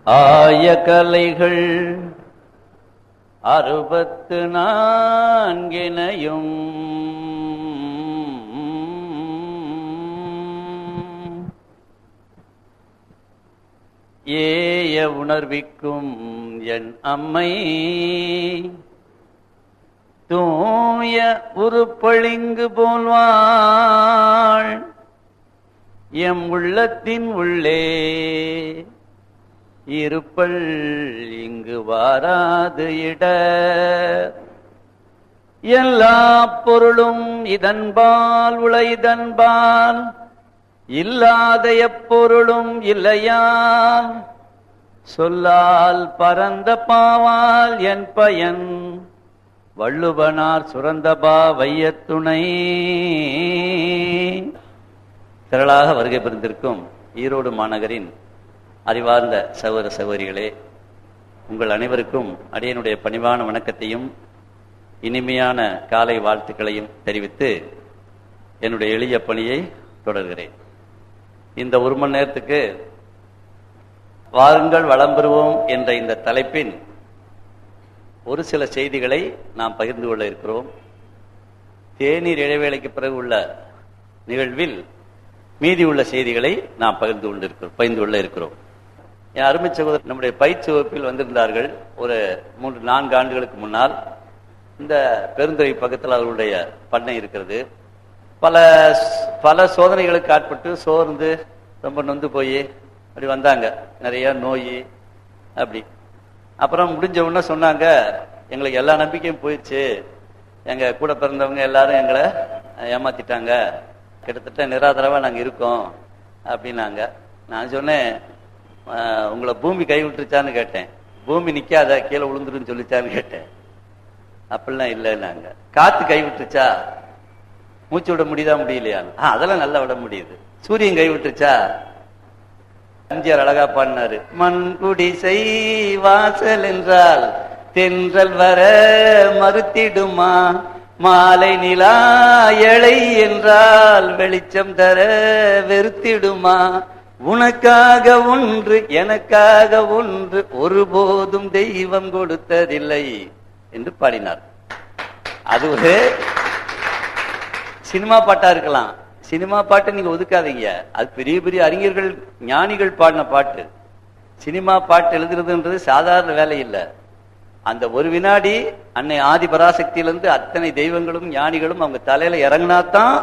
ஆய கலைகள் 64 ஏய உணர்விக்கும் என் அம்மை தூய உருப்பளிங்கு போல்வாள் எம் உள்ளத்தின் உள்ளே இருப்பள் இங்கு வாராது இட எல்லா பொருளும் இதன்பால் உளைதன்பால் இல்லாத எப்பொருளும் இல்லையால் சொல்லால் பரந்த பாவால் என் பயன் வள்ளுவனார் சுரந்தபா வையத்துணை. திரளாக வருகை புரிந்திருக்கும் ஈரோடு மாநகரின் அறிவார்ந்த சகோதர சகோதரிகளே, உங்கள் அனைவருக்கும் அடியனுடைய பணிவான வணக்கத்தையும் இனிமையான காலை வாழ்த்துக்களையும் தெரிவித்து என்னுடைய எளிய பணியை தொடர்கிறேன். இந்த 1 மணி நேரத்துக்கு வாருங்கள் வளம் பெறுவோம் என்ற இந்த தலைப்பின் ஒரு சில செய்திகளை நாம் பகிர்ந்து கொள்ள இருக்கிறோம். தேநீர் இடைவேளைக்கு பிறகு உள்ள நிகழ்வில் மீதி உள்ள செய்திகளை நாம் பகிர்ந்து கொள்ள இருக்கிறோம். என் அருமை சகோதரர் நம்முடைய பயிற்சி வகுப்பில் வந்திருந்தார்கள். ஒரு 3-4 ஆண்டுகளுக்கு முன்னால் இந்த பெருந்துறை பக்கத்தில் அவர்களுடைய பண்ணை இருக்கிறது. பல சோதனைகளுக்கு ஆட்பட்டு சோர்ந்து ரொம்ப நொந்து போய் அப்படி வந்தாங்க. நிறைய நோய் அப்படி. அப்புறம் முடிஞ்ச உடனே சொன்னாங்க, எங்களுக்கு எல்லா நம்பிக்கையும் போயிடுச்சு, எங்க கூட பிறந்தவங்க எல்லாரும் எங்களை ஏமாத்திட்டாங்க, கிட்டத்தட்ட நிராதரவா நாங்க இருக்கோம் அப்படின்னாங்க. நான் சொன்னேன், உங்களை பூமி கை விட்டுருச்சான்னு கேட்டேன். பூமி நிக்காத கீழே விழுந்துருன்னு சொல்லிச்சான்னு கேட்டேன். அப்படிலாம் இல்லைன்னாங்க. காத்து கை விட்டுருச்சா, மூச்சு விட முடியலையான்னு? அதெல்லாம் நல்லா விட முடியுது. சூரியன் கை விட்டுருச்சா? எம்ஜிஆர் அழகா பாடினாரு, மண் குடிசை வாசல் என்றால் தென்றல் வர மறுத்திடுமா, மாலை நிலா எழை என்றால் வெளிச்சம் தர வெறுத்திடுமா, உனக்காக ஒன்று எனக்காக ஒன்று ஒருபோதும் தெய்வம் கொடுத்ததில்லை என்று பாடினார். அது ஒரு சினிமா பாட்டா இருக்கலாம். சினிமா பாட்டை நீங்க ஒதுக்காதீங்க, அது பெரிய பெரிய அறிஞர்கள் ஞானிகள் பாடின பாட்டு. சினிமா பாட்டு எழுதுறதுன்றது சாதாரண வேலை இல்லை. அந்த ஒரு வினாடி அன்னை ஆதி பராசக்தியிலிருந்து அத்தனை தெய்வங்களும் ஞானிகளும் அவங்க தலையில இறங்கினாத்தான்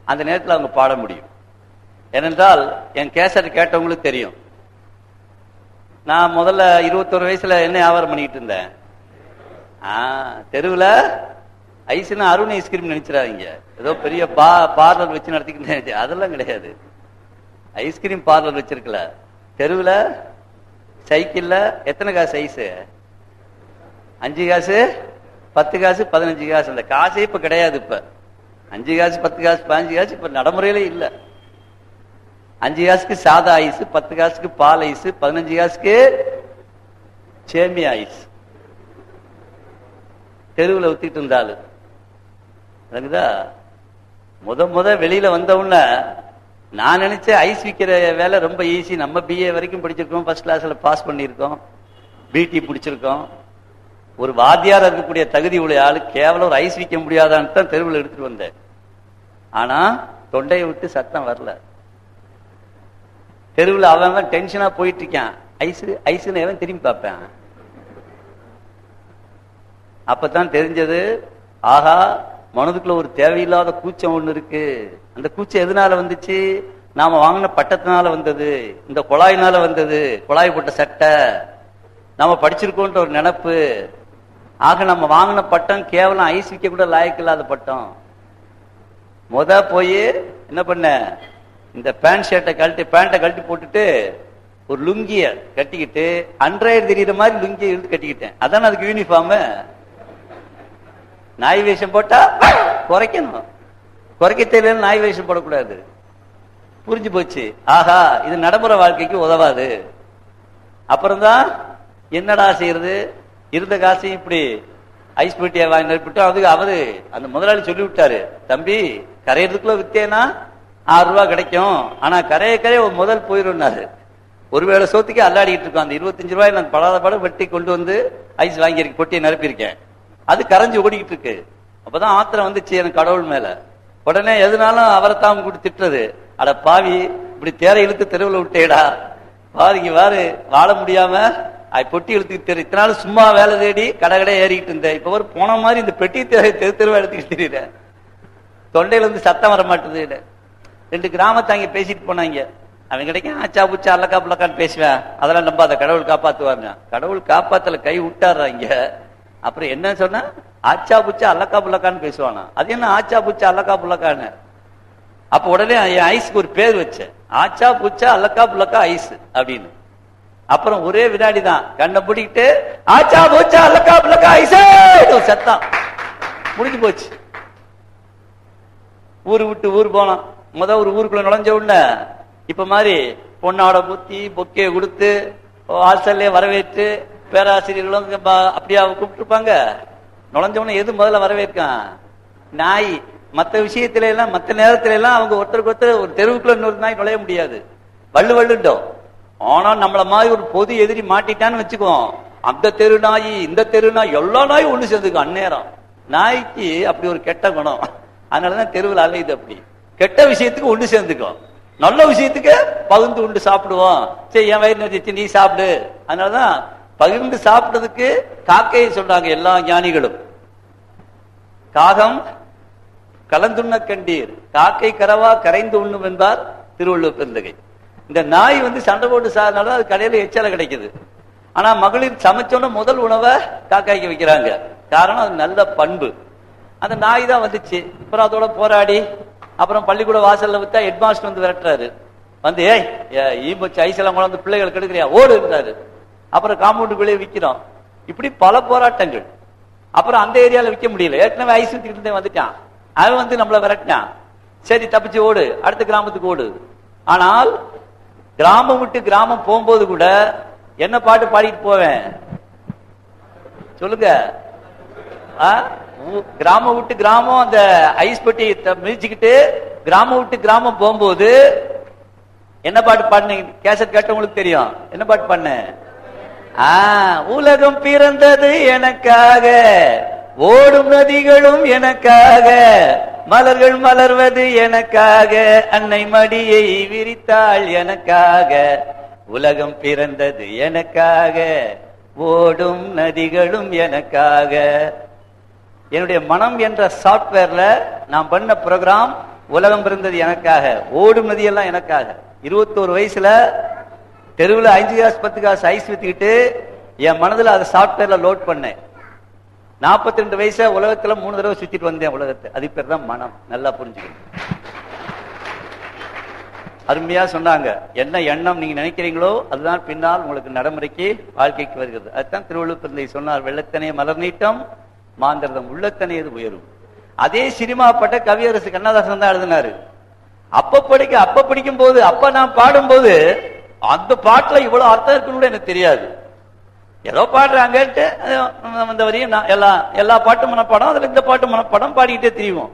அந்த நேரத்தில் அவங்க பாட முடியும். ஏனென்றால் என் கேசட் கேட்டவங்களுக்கு தெரியும், நான் முதல்ல 21 வயசுல என்ன வியாபாரம் பண்ணிட்டு இருந்தேன். தெருவுல ஐஸ்னா அருண் ஐஸ்கிரீம் நினைச்சிடாதீங்க, ஏதோ பெரிய பார்லர் வச்சு நடத்திக்கிட்டு, அதெல்லாம் கிடையாது. ஐஸ்கிரீம் பார்லர் வச்சிருக்கல, தெருவுல சைக்கிள்ல எத்தனை காசு ஐஸ்? 5 காசு, 10 காசு, 15 காசு. அந்த காசே இப்ப கிடையாது. இப்ப 5 காசு, 10 காசு, 15 காசு இப்ப நடைமுறையிலே இல்ல. 5 காசுக்கு சாதா ஐஸ், 10 காசுக்கு பால் ஐஸ், 15 காசுக்கு சேமியா ஐஸ் தெருவில் ஊத்திட்டு இருந்தாலும் முத வெளியில வந்த உடனே நான் நினைச்சேன் ஐஸ் விற்கிற வேலை ரொம்ப ஈஸி. நம்ம BA வரைக்கும் படிச்சிருக்கோம், ஃபர்ஸ்ட் கிளாஸ்ல பாஸ் பண்ணியிருக்கோம், BT பிடிச்சிருக்கோம். ஒரு வாத்தியார் இருக்கக்கூடிய தகுதி உள்ள ஆளு கேவலம் ஒரு ஐஸ் விற்க முடியாதான்னு தான் தெருவில் எடுத்துட்டு வந்தேன். ஆனா தொண்டையை விட்டு சத்தம் வரல. தெருவில் அவன் டென்ஷனா போயிட்டு இருக்கான். ஐஸ் ஐஸ்ன்னு எவன் திரும்பி பார்ப்பேன். அப்பதான் தெரிஞ்சது, ஆஹா மனதுக்குள்ள ஒரு தேவையில்லாத கூச்சம் ஒண்ணு இருக்கு. அந்த கூச்சம் எதனால வந்துச்சு? நாம வாங்கின பட்டத்தினால வந்தது, இந்த குழாயினால வந்தது. குழாய் போட்ட சட்டை, நாம படிச்சிருக்கோன்ற ஒரு நினைப்பு. ஆக நம்ம வாங்கின பட்டம் கேவலம் ஐஸ் விக்க கூட லாயக்கு இல்லாத பட்டம். போய் என்ன பண்ண, இந்த பேண்ட்டை கழட்டி போட்டுட்டு ஒரு லுங்கிய கட்டிக்கிட்டு அன்றாயிரம் தெரியுற மாதிரி லுங்கிய இழுத்து கட்டிக்கிட்டேன். அதான் அதுக்கு யூனிஃபார்ம். நாய் வேஷம் போட்டா குறைக்கணும், குறைக்க தெரியல, நாய் வேஷம் போடக்கூடாது. புரிஞ்சு போச்சு. ஆஹா இது நடைமுறை வாழ்க்கைக்கு உதவாது. அப்புறம்தான் என்னடா செய்யறது, இருந்த காசையும் இப்படி ஐஸ் பெட்டியா வாங்கி நிரப்பிட்டோம். அதுக்கு அவரு அந்த முதலாளி சொல்லி விட்டாரு, தம்பி கரையிறதுக்குள்ள வித்தேனா 6 ரூபா கிடைக்கும், ஆனா கரைய ஒரு முதல் போயிருந்தாரு. ஒருவேளை சோத்துக்கு அல்லாடிட்டு இருக்கோம். அந்த 25 ரூபாய் நான் படாத படம் வெட்டி கொண்டு வந்து ஐஸ் வாங்கியிருக்கேன், பொட்டியை நிரப்பியிருக்கேன். அது கரைஞ்சு ஓடிக்கிட்டு இருக்கு. அப்பதான் ஆத்திரம் வந்துச்சு எனக்கு கடவுள் மேல. உடனே எதுனாலும் அவரைத்தான் கூட்டி திட்டுறது. அட பாவி, இப்படி தேரை இழுத்து தெருவில் விட்டேடா, பாருங்க வாரு, வாழ முடியாம பொட்டி இழுத்துக்கிட்டு தெரு இத்தனாலும் சும்மா வேலை தேடி கடை ஏறிக்கிட்டு இருந்தேன். இப்ப ஒரு போன மாதிரி இந்த பெட்டி தேரை தெரு தெருவா எடுத்துக்கிட்டு தெரியுறேன். தொண்டையில இருந்து சத்தம் வர மாட்டேது. 2 கிராமத்தை அங்க பேசிட்டு போனாங்க. அவன் கிடைக்கும் ஆச்சா புச்சா அல்லக்கா புள்ளக்கான்னு பேசுவேன். அதெல்லாம் நம்பாத, கடவுள் காப்பாத்துவாங்க. கடவுள் காப்பாத்தல, கை விட்டாடுறாங்க. அப்புறம் என்ன சொன்ன, ஆச்சா புச்சா அல்லக்கா புள்ளக்கான்னு பேசுவானா. அது என்ன ஆச்சா புச்சா அல்லக்கா புள்ளக்கான்னு? அப்ப உடனே என் ஐஸ்க்கு ஒரு பேர் வச்சேன், ஆச்சா புச்சா அல்லக்கா புள்ளக்கா ஐஸ் அப்படின்னு. அப்புறம் ஒரே வினாடி தான் கண்ணை பிடிக்கிட்டு ஆச்சா புச்சா அல்லக்கா புள்ளக்கா ஐஸ் சத்தம் முடிஞ்சு போச்சு. ஊரு விட்டு ஊர் போனோம். ஒரு ஊருக்குள்ள நுழைஞ்ச உடனே இப்ப மாதிரி பொண்ணாட புத்தி பொக்கே கொடுத்து ஆல்சல்லே வரவேற்று பேராசிரியர்களும் அப்படியா கூப்பிட்டுருப்பாங்க. நுழைஞ்சவன எது முதல்ல வரவேற்கான்? நாய். மற்ற விஷயத்துல எல்லாம் மற்ற நேரத்துல எல்லாம் அவங்க ஒருத்தருக்கு ஒருத்தர் ஒரு தெருவுக்குள்ள இன்னொரு நாய் நுழைய முடியாது, வள்ளுவள்ளுட்டோம். ஆனா நம்மள மாதிரி ஒரு பொது எதிரி மாட்டிட்டான்னு வச்சுக்குவோம், அந்த தெரு நாய் இந்த தெரு நாய் எல்லா நாயும் ஒண்ணு சேர்ந்துக்கும். அந்நேரம் நாய்க்கு அப்படி ஒரு கெட்ட குணம். அதனாலதான் தெருவில் அலையுது. அப்படி கெட்ட விஷயத்துக்கு ஒண்ணு சேர்ந்துக்கும், நல்ல விஷயத்துக்கு பகிர்ந்து உண்டு சாப்பிடுவோம். சரி என் வயிறு நிறுத்தி நீ சாப்பிடு. அதனாலதான் பகிர்ந்து சாப்பிட்டதுக்கு காக்கையை சொல்றாங்க எல்லா ஞானிகளும். காகம் கலந்துண்ண கண்டீர், காக்கை கரவா கரைந்து உண்ணும் என்பார் திருவள்ளுவர் பெருந்தகை. இந்த நாய் சண்டை போட்டு சாதனால அது கடையில எச்சல கிடைக்குது. ஆனா மகளிர் சமைச்சோன்னு முதல் உணவை காக்காய்க்கு வைக்கிறாங்க. காரணம் அது நல்ல பண்பு. அந்த நாய் தான் வந்துச்சு. அப்புறம் அதோட போராடி அப்புறம் பள்ளிக்கூட வாசல்ல விட்டா ஹெட்மாஸ்டர் விரட்டுறாரு. ஏய் ஈம்பச்சு ஐசெல்லாம் கொண்டு பிள்ளைகள் கெடுக்கிறியா ஓடு இருந்தாரு. அப்புறம் காம்பவுண்டுக்குள்ளே விற்கிறோம். இப்படி பல போராட்டங்கள். அப்புறம் அந்த ஏரியால விற்க முடியல, ஏற்கனவே ஐஸ் வித்துக்கிட்டு வந்துட்டான். அவன் நம்மள விரட்டினான். சரி தப்பிச்சு ஓடு, அடுத்த கிராமத்துக்கு ஓடு. ஆனால் கிராமம் விட்டு கிராமம் போகும்போது கூட என்ன பாட்டு பாடிட்டு போவேன் சொல்லுங்க? கிராமம் விட்டு கிராமம் அந்த ஐஸ் பெட்டி மிதிச்சுக்கிட்டு கிராமம் விட்டு கிராமம் போகும்போது என்ன பாட்டு பாடினீங்க? கேசட் கேட்டவங்களுக்கு தெரியும். என்ன பாட்டு பாடின? உலகம் பிறந்தது எனக்காக, ஓடும் நதிகளும் எனக்காக, மலர்கள் மலர்வது எனக்காக, அன்னை மடியை விரித்தாள் எனக்காக. உலகம் பிறந்தது எனக்காக, ஓடும் நதிகளும் எனக்காக. என்னுடைய மனம் என்ற சாப்ட்வேர்ல நான் பண்ண ப்ரோக்ராம் உலகம் பிறந்தது எனக்காக, ஓடும் நதியெல்லாம் எனக்காக. 21 வயசுல தெருவில் 5 காசு 10 காசு ஐஸ் வித்துக்கிட்டு என் மனதில் அதை சாப்ட்வேர்ல லோட் பண்ணேன். 42 வயசு உலகத்துல 3 தடவை சுத்திட்டு வந்தேன் உலகத்தை. அது பேர் தான் மனம். நல்லா புரிஞ்சுக்கணும். அருமையா சொன்னாங்க, என்ன எண்ணம் நீங்க நினைக்கிறீங்களோ அதுதான் பின்னால் உங்களுக்கு நடைமுறைக்கு வாழ்க்கைக்கு வருகிறது. அதுதான் திருவள்ளுவர் பிறந்தை சொன்னார், வெள்ளத்தனைய மலர் நீட்டம் மாந்திரதம் உள்ளத்தனையது உயரும். அதே சினிமா பட்ட கவியரசு கண்ணதாசன் தான் எழுதினாரு. அப்ப படிக்கும் போது அப்ப நான் பாடும் போது அந்த பாட்டுல இவ்வளவு அர்த்தம் இருக்குன்னு எனக்கு தெரியாது. ஏதோ பாடுறாங்கட்டு அந்த வரையும் எல்லா பாட்டும் மனப்பாடம், அதுல இந்த பாட்டு மனப்பாடம் பாடிக்கிட்டே தெரியும்.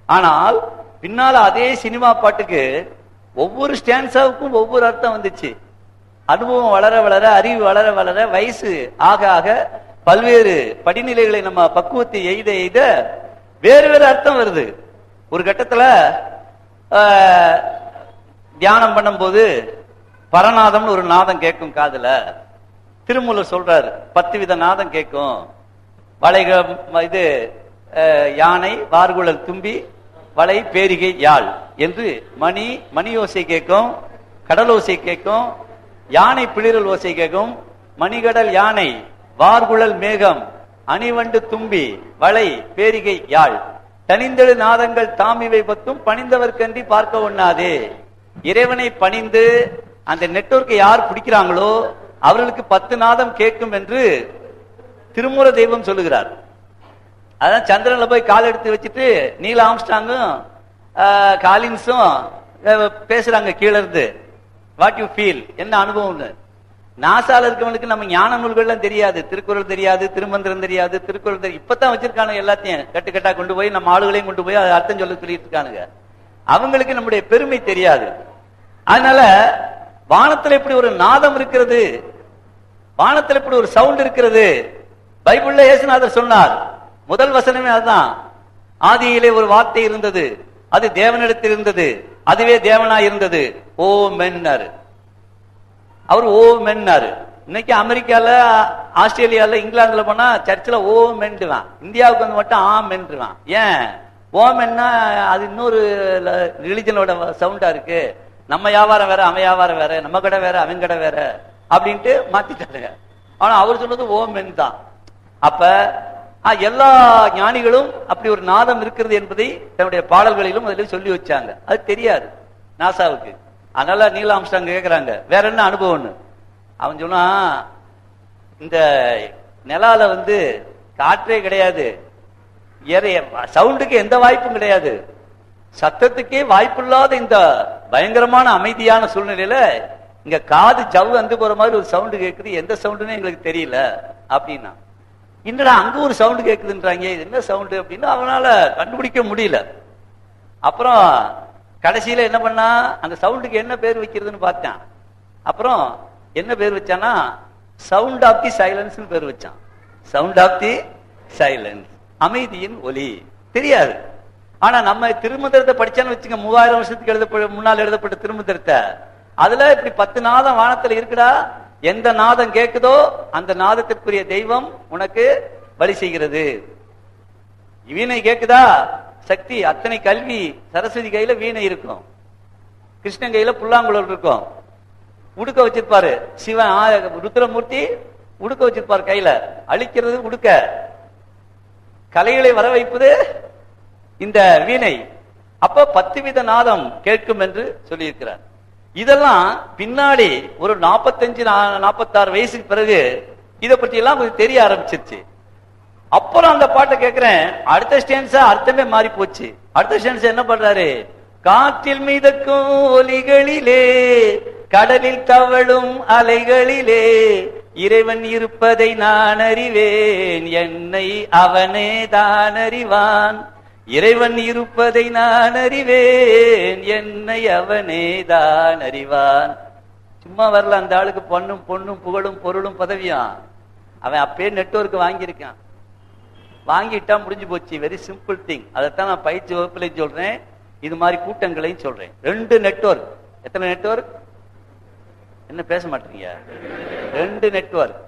ஆனால் பின்னால அதே சினிமா பாட்டுக்கு ஒவ்வொரு ஸ்டான்ஸாவுக்கும் ஒவ்வொரு அர்த்தம் வந்துச்சு. அனுபவம் வளர வளர, அறிவு வளர வளர, வயசு ஆக ஆக, பல்வேறு படிநிலைகளை நம்ம பக்குவத்தை எய்த எய்த வேறு வேறு அர்த்தம் வருது. ஒரு கட்டத்துல தியானம் பண்ணும் போது பரநாதம்னு ஒரு நாதம் கேட்கும் காதுல. திருமூலர் சொல்றாரு 10 வித நாதம் கேட்கும். வளைக இது யானை, வார்குழல் தும்பி, வளை, பேரிகை, யாழ் என்று மணி ஓசை கேட்கும், கடல் ஓசை கேட்கும், யானை பிளிரல் ஓசை கேட்கும், மணிகடல் யானை, வார்குழல் மேகம், அணிவண்டு தும்பி, வளை, பேரிகை, யாழ். தனிந்தெழு நாதங்கள் தாமிவை பத்தும் பணிந்தவர்கன்றி பார்க்க ஒண்ணாதே. இறைவனை பணிந்து அந்த நெட்வொர்க்கை யார் பிடிக்கிறாங்களோ அவர்களுக்கு 10 நாதம் கேட்கும் என்று திருமூல தெய்வம் சொல்லுகிறார். அதான் சந்திரன்ல போய் கால் எடுத்து வச்சுட்டு நீல் ஆம்ஸ்டாங்கும் காலின்ஸும் பேசுறாங்க கீழே இருந்து, வாட் யூ ஃபீல், என்ன அனுபவம்னு. நாசால இருக்கவங்களுக்கு நம்ம ஞான நூல்கள்லாம் தெரியாது, திருக்குறள் தெரியாது, திருமந்திரம் தெரியாது, திருக்குறள் தெரியும். இப்பதான் வச்சிருக்கானுங்க எல்லாத்தையும் கட்டுக்கட்டா கொண்டு போய் நம்ம ஆளுகளையும் கொண்டு போய் அதை அர்த்தம் சொல்ல சொல்லிட்டு இருக்கானுங்க. அவங்களுக்கு நம்முடைய பெருமை தெரியாது. அதனால வானத்துல இப்படி ஒரு நாதம் இருக்கிறது, வானத்துல இப்படி ஒரு சவுண்ட் இருக்கிறது. பைபிள்ல இயேசுநாதர் சொன்னார், முதல் வசனமே அதுதான். ஆதியிலே ஒரு வார்த்தை இருந்தது, அது தேவனிடத்தில் இருந்தது, அதுவே தேவனாய் இருந்தது. ஓ மென்னாரு அவர், ஓ மென்னாரு. இன்னைக்கு அமெரிக்கால, ஆஸ்திரேலியால, இங்கிலாந்துல போனா சர்ச்சில் ஓ மென்றுவான். இந்தியாவுக்கு வந்து மட்டும் ஆ மென்றுவான். ஏன் ஓமென்னா அது இன்னொரு ரிலிஜனோட சவுண்டா இருக்கு. நம்ம வியாபாரம் வேற, அவன் வியாபாரம் வேற, நம்ம கடை வேற, அவன் கடை வேற அப்படின்ட்டு மாத்திட்டாங்க. ஆனா அவர் சொன்னது ஓமென் தான். அப்ப எல்லா ஞானிகளும் அப்படி ஒரு நாதம் இருக்கிறது என்பதை தன்னுடைய பாடல்களிலும் அதில் சொல்லி வச்சாங்க. அது தெரியாது நாசாவுக்கு. அதனால நீல் ஆம்ஸ்ட்ராங் கேட்கிறாங்க, வேற என்ன அனுபவம்னு. அவன் சொன்னா, இந்த நிலால வந்து காற்றே கிடையாது, சவுண்டுக்கு எந்த வாய்ப்பும் கிடையாது, சத்தத்துக்கே வாய்ப்பு இல்லாத இந்த பயங்கரமான அமைதியான சூழ்நிலையில இங்க காது ஜவ்வு வந்து போற மாதிரி ஒரு சவுண்டு கேட்குது, எந்த சவுண்டுன்னு எங்களுக்கு தெரியல அப்படின்னா. என்னடா அங்க ஒரு சவுண்டு கேட்குதுன்றாங்க, இது என்ன சவுண்டு அப்படின்னு அவனால கண்டுபிடிக்க முடியல. அப்புறம் கடைசியில என்ன பண்ணா, அந்த சவுண்டுக்கு என்ன பேர் வைக்கிறதுன்னு பார்த்தான். அப்புறம் என்ன பேர் வச்சானா, சவுண்ட் ஆஃப் தி சைலன்ஸ் பேர் வச்சான். சவுண்ட் ஆஃப் தி சைலன்ஸ், அமைதியின் ஒலி. தெரியாது. ஆனா நம்ம திருமந்திரத்தை படிச்சான்னு வச்சுங்க, 3000 வருஷத்துக்கு முன்னால் எழுதப்பட்ட திருமந்திரத்தை, அதுல இப்படி 10 நாதம் வானத்துல இருக்குடா, எந்த நாதம் கேட்குதோ அந்த நாதத்திற்குரிய தெய்வம் உனக்கு வழி செய்கிறது. வீணை கேக்குதா, சக்தி, அத்தனை கல்வி. சரஸ்வதி கையில வீணை இருக்கும், கிருஷ்ணன் கையில புல்லாங்குழல் இருக்கும், உடுக்க வச்சிருப்பாரு சிவன், ருத்ரமூர்த்தி உடுக்க வச்சிருப்பாரு கையில, அழிக்கிறது உடுக்க, கலைகளை வர வைப்பது இந்த வீணை. அப்ப 10 வித நாதம் கேட்கும் என்று சொல்லியிருக்கிறார். இதெல்லாம் பின்னாடி ஒரு 45-46 வயசுக்கு பிறகு இதை பற்றி எல்லாம் தெரிய ஆரம்பிச்சிருச்சு. அப்புறம் அந்த பாட்டை கேட்கிறேன், அடுத்த ஸ்டேன்ஸா அர்த்தமே மாறி போச்சு. அடுத்த ஸ்டேன்ஸ் என்ன பண்றாரு, காற்றில் மிதக்கும் ஒலிகளிலே, கடலில் தவழும் அலைகளிலே, இறைவன் இருப்பதை நான் அறிவேன், என்னை அவனே தான் அறிவான். இறைவன் இருப்பதை நான் அறிவேன், என்னை அவனே தான் அறிவான். சும்மா வரல அந்த ஆளுக்கு பொண்ணும் புகழும் பொருளும் பதவியும். அவன் அப்பயே நெட்வொர்க் வாங்கியிருக்கான், வாங்கிட்டா முடிஞ்சு போச்சு. Very simple thing. அதைத்தான் நான் பயிற்சி வகுப்புலையும் சொல்றேன், இது மாதிரி கூட்டங்களையும் சொல்றேன். 2 நெட்வொர்க். எத்தனை நெட்வொர்க்? என்ன பேச மாட்டீங்க? 2 நெட்வொர்க்.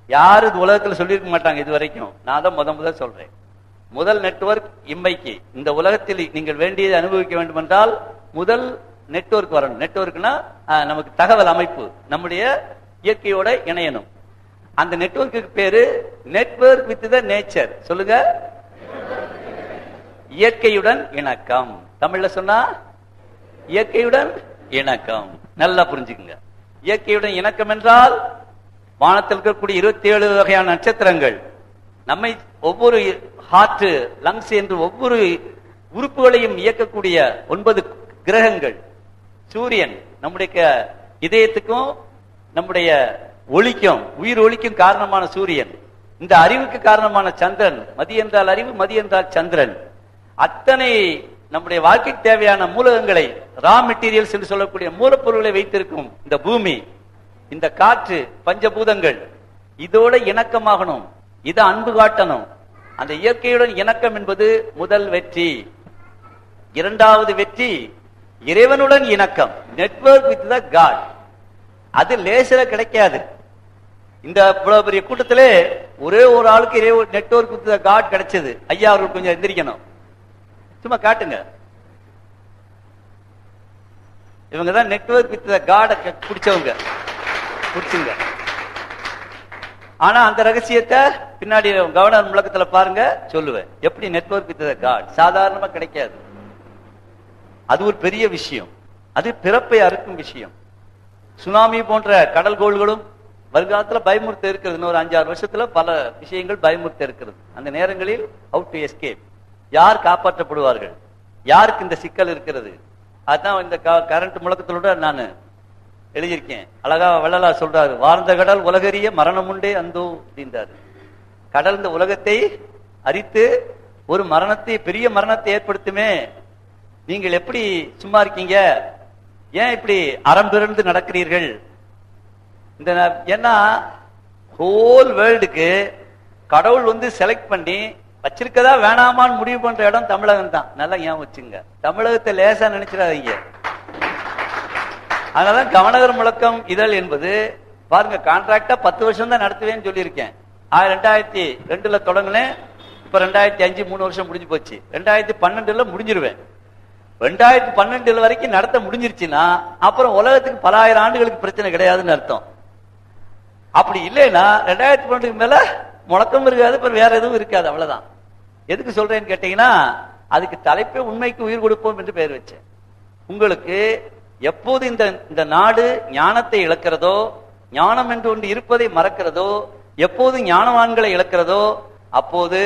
யாரு உலகத்துல சொல்லியிருக்க மாட்டாங்க இது வரைக்கும். நான் தான் முதல் சொல்றேன். முதல் நெட்வொர்க் இம்மைக்கு, இந்த உலகத்தில் நீங்கள் வேண்டியதை அனுபவிக்க வேண்டும் என்றால் முதல் நெட்வொர்க் வரணும். நெட்வொர்க்னா நமக்கு தகவல் அமைப்பு, நம்முடைய இயற்கையோட இணையணும். அந்த நெட்வொர்க்கு பேரு நெட்வொர்க் வித் த நேச்சர். சொல்லுங்க, இயற்கையுடன் இணக்கம். தமிழ்ல சொன்னா இயற்கையுடன் இணக்கம். நல்லா புரிஞ்சுக்குங்க. இயற்கையுடன் இணக்கம் என்றால் வானத்தில் இருக்கக்கூடிய 27 வகையான நட்சத்திரங்கள், நம்மை ஒவ்வொரு ஹார்ட், லங்ஸ் என்று ஒவ்வொரு உறுப்புகளையும் இயக்கக்கூடிய 9 கிரகங்கள், சூரியன், நம்முடைய இதயத்துக்கும் நம்முடைய ஒளிக்கும், உயிர் ஒளிக்கும் காரணமான சூரியன், இந்த அறிவுக்கு காரணமான சந்திரன், மதி என்றால் அறிவு, மதி என்றால் சந்திரன், அத்தனை நம்முடைய வாழ்க்கைக்கு தேவையான மூலகங்களை, ரா மெட்டீரியல்ஸ் என்று சொல்லக்கூடிய மூலப்பொருட்களை வைத்திருக்கும் இந்த பூமி, இந்த காற்று, பஞ்சபூதங்கள், இதோட இணக்கமாகணும். இதை அன்பு காட்டணும். அந்த இயற்கையுடன் இணக்கம் என்பது முதல் வெற்றி. இரண்டாவது வெற்றி இறைவனுடன் இணக்கம், நெட்வொர்க் வித் த காட். அது லேசில கிடைக்காது. இந்த இவ்வளவு பெரிய கூட்டத்திலே ஒரே ஒரு ஆளுக்கு நெட்வொர்க் வித் த காட் கிடைச்சது. ஐயா அவர்கள் கொஞ்சம் எந்திரிக்கணும், சும்மா காட்டுங்க. இவங்க தான் நெட்வொர்க் வித் த காட பிடிச்சவங்க, பிடிச்சுங்க. ஆனா அந்த ரகசியத்தை பின்னாடி கவர்னர் முழக்கத்துல பாருங்க, சொல்லுவேன் எப்படி நெட்வொர்க் வித் த காட். சாதாரணமா கிடைக்காது. அது ஒரு பெரிய விஷயம், அது பிறப்பை அறுக்கும் விஷயம். சுனாமி போன்ற கடல் கோள்களும் வருங்காலத்துல பயமுறுத்த இருக்கிறது. இன்னொரு 5-6 வருஷத்துல பல விஷயங்கள் பயமுறுத்த இருக்கிறது. அந்த நேரங்களில் ஹவ் டு எஸ்கேப், யார் காப்பாற்றப்படுவார்கள், யாருக்கு இந்த சிக்கல் இருக்கிறது. அதுதான் இந்த கரண்ட் முழக்கத்தோட நான் எழுதியிருக்கேன். அழகா வள்ளலார் சொல்றாரு, வாழ்ந்த கடல் உலகறிய மரணம் உண்டே அந்தோ அப்படின்றாரு. கடல் இந்த உலகத்தை அரித்து ஒரு மரணத்தை, பெரிய மரணத்தை ஏற்படுத்துமே, நீங்கள் எப்படி சும்மா இருக்கீங்க ஏன் இப்படி அறம்பிறந்து நடக்கிறீர்கள்? இந்த ஏன்னா ஹோல் வேர்ல்டுக்கு கடவுள் செலக்ட் பண்ணி வச்சிருக்கதா வேணாமான்னு முடிவு பண்ற இடம் தமிழகம் தான். நல்லா ஏன் வச்சுங்க, தமிழகத்தை லேசா நினைச்சிடாதீங்க. அதனாலதான் கவனகர் முழக்கம் இதழ் என்பது பாருங்க, கான்ட்ராக்டா 10 வருஷம் தான் நடத்துவேன்னு சொல்லியிருக்கேன். 2002 தொடங்கினேன். இப்ப 2005 3 வருஷம் முடிஞ்சு போச்சு. 2012 முடிஞ்சிருவேன். 2012 வரைக்கும் நடத்த முடிஞ்சிருச்சுன்னா அப்புறம் உலகத்துக்கு பல ஆயிரம் ஆண்டுகளுக்கு பிரச்சனை கிடையாதுன்னு அர்த்தம். அப்படி இல்லைன்னா 2012 மேல முழக்கம் இருக்காது, அப்புறம் வேற எதுவும் இருக்காது, அவ்வளவுதான். எதுக்கு சொல்றேன்னு கேட்டீங்கன்னா, அதுக்கு தலைப்பே உண்மைக்கு உயிர் கொடுப்போம் என்று பெயர் வச்சேன். உங்களுக்கு எப்போது இந்த நாடு ஞானத்தை இழக்கிறதோ, ஞானம் என்று ஒன்று இருப்பதை மறக்கிறதோ, எப்போது ஞானவான்களை இழக்கிறதோ அப்போது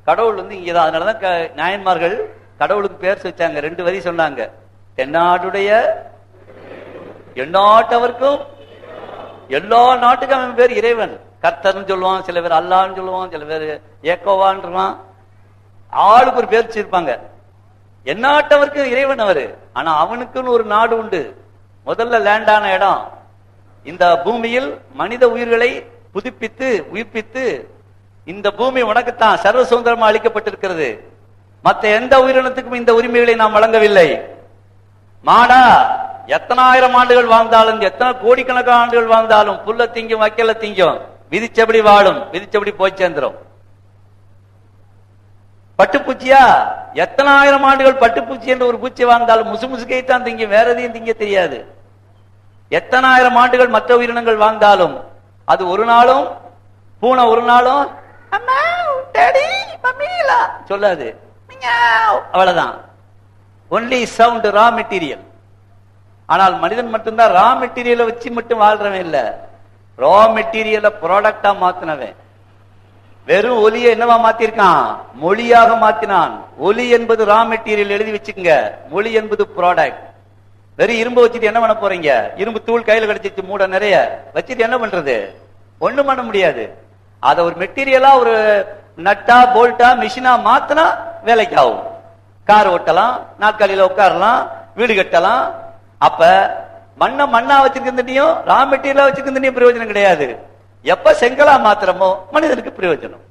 கடவுள் இங்கதான். அதனாலதான் நாயன்மார்கள் கடவுளுக்கு பேர் வச்சாங்க. 2 வரி சொன்னாங்க. தென்னாடுடைய எந்நாட்டவர்க்கும் எல்லா நாட்டுக்கும் அவன் பேர் இறைவன். கர்த்தர்னு சொல்லுவான், சில பேர் அல்லான்னு சொல்லுவான், சில பேர் ஏக்கோவான்றான். ஆளுக்கு ஒரு பேர் வச்சிருப்பாங்க. எந்நாட்டவர்க்கும் இறைவன் அவரு. ஆனா அவனுக்குன்னு ஒரு நாடு உண்டு. முதல்ல லேண்டான இடம். இந்த பூமியில் மனித உயிர்களை புதுப்பித்து உயிர்ப்பித்து, இந்த பூமி உனக்குத்தான் சர்வ சுதந்திரமா அளிக்கப்பட்டிருக்கிறது, மற்ற எந்த உயிரினத்துக்கும் இந்த உரிமைகளை நாம் வழங்கவில்லை. மாடா எத்தனை ஆயிரம் ஆண்டுகள் வாழ்ந்தாலும், எத்தனை கோடிக்கணக்கான ஆண்டுகள் வாழ்ந்தாலும் புல்ல திங்கும் வைக்கல திங்கும், விதிச்சபடி வாழும், விதிச்சபடி போய் சேர்ந்துரும். பட்டுப்பூச்சியா எத்தனை ஆயிரம் ஆண்டுகள் பட்டுப்பூச்சி என்ற ஒரு பூச்சி வாழ்ந்தாலும் முசு முசுக்கை தான் திங்கும், வேற எதையும் திங்க தெரியாது. எத்தனை ஆயிரம் ஆண்டுகள் மற்ற உயிரினங்கள் வாழ்ந்தாலும் அது ஒரு நாளும், பூனை ஒரு நாளும் சொல்லாது, அவ்வளவுதான். Only sound, raw material. ஆனால் மனிதன் மட்டும்தான் ரா மெட்டீரியலை வச்சு மட்டும் வாழ்றவன் இல்ல, ரா மெட்டீரியலை ப்ராடக்டா மாத்தினவன். வெறும் ஒலியை என்னவா மாத்திருக்கான்? மொழியாக மாத்தினான். ஒலி என்பது ரா மெட்டீரியல், எழுதி வச்சுக்கங்க. மொழி என்பது ப்ராடக்ட். வெறும் இரும்பு வச்சுட்டு என்ன பண்ண போறீங்க? இரும்பு தூள் கையில கிடைச்சிச்சு மூட நிறைய வச்சுட்டு என்ன பண்றது? ஒண்ணும் பண்ண முடியாது. அத ஒரு மெட்டீரியலா, ஒரு நட்டா போல்ட்டா மிஷினா மாத்தினா வேலைக்கு ஆகும். கார் ஓட்டலாம், நாற்காலியில உட்காரலாம், வீடு கட்டலாம். அப்ப மண்ணா வச்சிருக்கிறதையும் ரா மெட்டீரியலா வச்சிருக்கிறதையும் பிரயோஜனம் கிடையாது. எப்ப செங்கலா மாத்திரமோ மனிதனுக்கு பிரயோஜனம்.